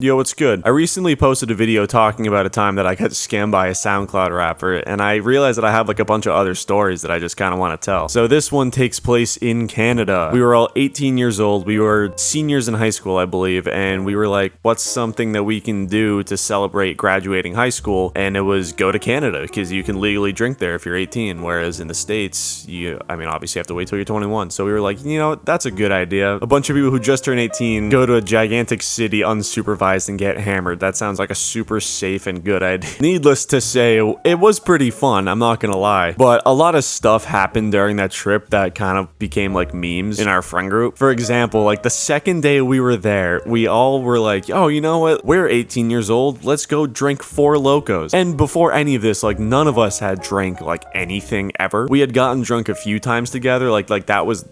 Yo, what's good? I recently posted a video talking about a time that I got scammed by a SoundCloud rapper, and I realized that I have like a bunch of other stories that I just kind of want to tell. So this one takes place in Canada. We were all 18 years old. We were seniors in high school, I believe, and we were like, what's something that we can do to celebrate graduating high school? And it was go to Canada, because you can legally drink there if you're 18, whereas in the States, obviously have to wait till you're 21. So we were like, that's a good idea. A bunch of people who just turned 18 go to a gigantic city unsupervised and get hammered. That sounds like a super safe and good idea. Needless to say, it was pretty fun, I'm not gonna lie. But a lot of stuff happened during that trip that kind of became like memes in our friend group. For example, like the second day we were there, we all were like, oh, you know what? We're 18 years old. Let's go drink Four Locos. And before any of this, like none of us had drank like anything ever. We had gotten drunk a few times together. Like that was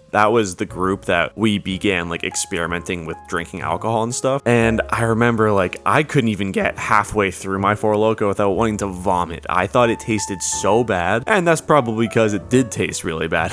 the group that we began like experimenting with drinking alcohol and stuff. And I remember like I couldn't even get halfway through my Four Loko without wanting to vomit. I thought it tasted so bad, and that's probably because it did taste really bad.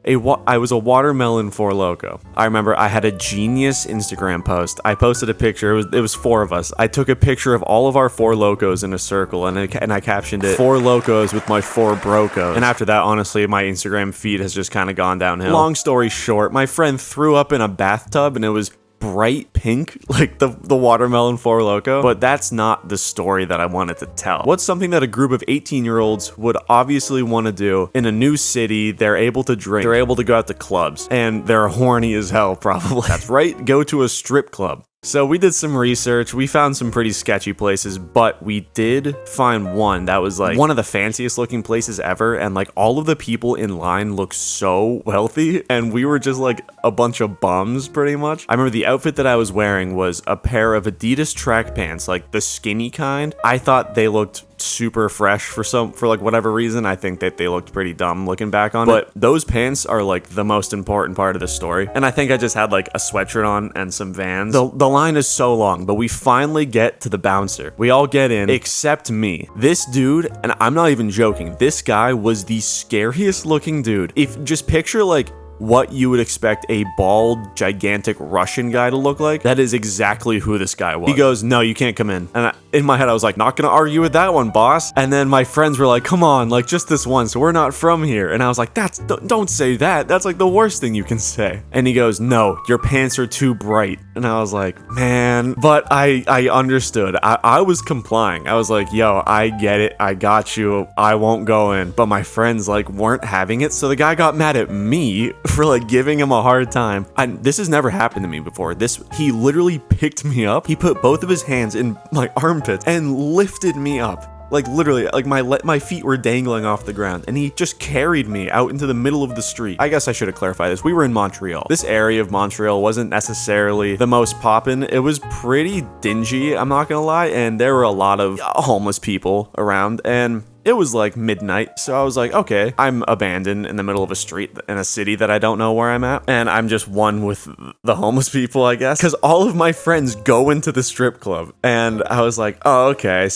I was a watermelon Four Loko. I remember I had a genius Instagram post. I posted a picture. It was four of us. I took a picture of all of our Four Locos in a circle, and I captioned it, Four Locos with my four brocos. And after that, honestly, my Instagram feed has just kind of gone downhill. Long story short, my friend threw up in a bathtub, and it was bright pink, like the watermelon Four Loko. But that's not the story that I wanted to tell. What's something that a group of 18-year-olds would obviously want to do in a new city? They're able to drink, they're able to go out to clubs, and they're horny as hell, probably. That's right, go to a strip club. So we did some research, we found some pretty sketchy places, but we did find one that was like one of the fanciest looking places ever, and like all of the people in line looked so wealthy, and we were just like a bunch of bums pretty much. I remember the outfit that I was wearing was a pair of Adidas track pants, like the skinny kind. I thought they looked super fresh for like whatever reason. I think that they looked pretty dumb looking back on it, but those pants are like the most important part of the story. And I think I just had like a sweatshirt on and some Vans. The line is so long, but we finally get to the bouncer. We all get in except me. This dude, and I'm not even joking, this guy was the scariest looking dude. If just picture like what you would expect a bald, gigantic Russian guy to look like, that is exactly who this guy was. He goes, no, you can't come in. And in my head, I was like, not gonna argue with that one, boss. And then my friends were like, come on, like just this once, we're not from here. And I was like, don't say that. That's like the worst thing you can say. And he goes, no, your pants are too bright. And I was like, man, but I understood. I was complying. I was like, yo, I get it. I got you. I won't go in. But my friends like weren't having it. So the guy got mad at me for like giving him a hard time. This has never happened to me before. He literally picked me up. He put both of his hands in my armpits and lifted me up. Like literally, like my feet were dangling off the ground, and he just carried me out into the middle of the street. I guess I should have clarified this. We were in Montreal. This area of Montreal wasn't necessarily the most poppin'. It was pretty dingy, I'm not gonna lie, and there were a lot of homeless people around, and it was like midnight, so I was like, okay, I'm abandoned in the middle of a street in a city that I don't know where I'm at, and I'm just one with the homeless people, I guess, because all of my friends go into the strip club, and I was like, oh, okay,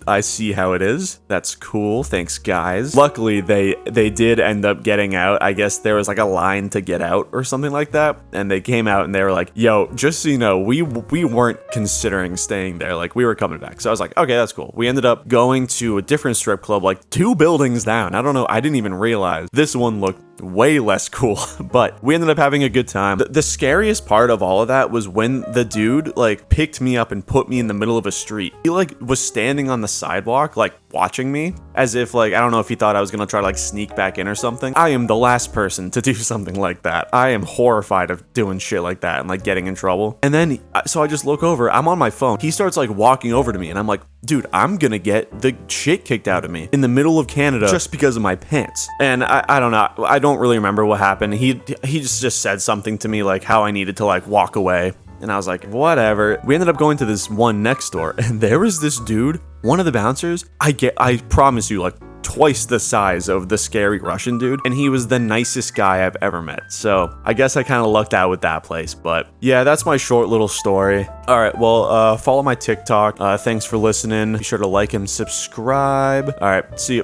I see how it is. That's cool, thanks, guys. Luckily, they did end up getting out. I guess there was like a line to get out or something like that, and they came out, and they were like, yo, just so you know, we weren't considering staying there, like, we were coming back. So I was like, okay, that's cool. We ended up going to a different strip club, like 2 buildings down. I don't know, I didn't even realize this one looked way less cool, but we ended up having a good time. The scariest part of all of that was when the dude like picked me up and put me in the middle of a street. He like was standing on the sidewalk like watching me as if like, I don't know if he thought I was gonna try to like sneak back in or something. I am the last person to do something like that. I am horrified of doing shit like that and like getting in trouble. And then so I just look over, I'm on my phone. He starts like walking over to me, and I'm like, dude, I'm gonna get the shit kicked out of me in the middle of Canada just because of my pants. And I don't know, I don't really remember what happened. He just said something to me like how I needed to like walk away, and I was like, whatever. We ended up going to this one next door, and there was this dude, one of the bouncers. I promise you, like twice the size of the scary Russian dude, and he was the nicest guy I've ever met. So I guess I kind of lucked out with that place. But yeah, that's my short little story. All right, well, follow my TikTok. Thanks for listening. Be sure to like and subscribe. All right, see you.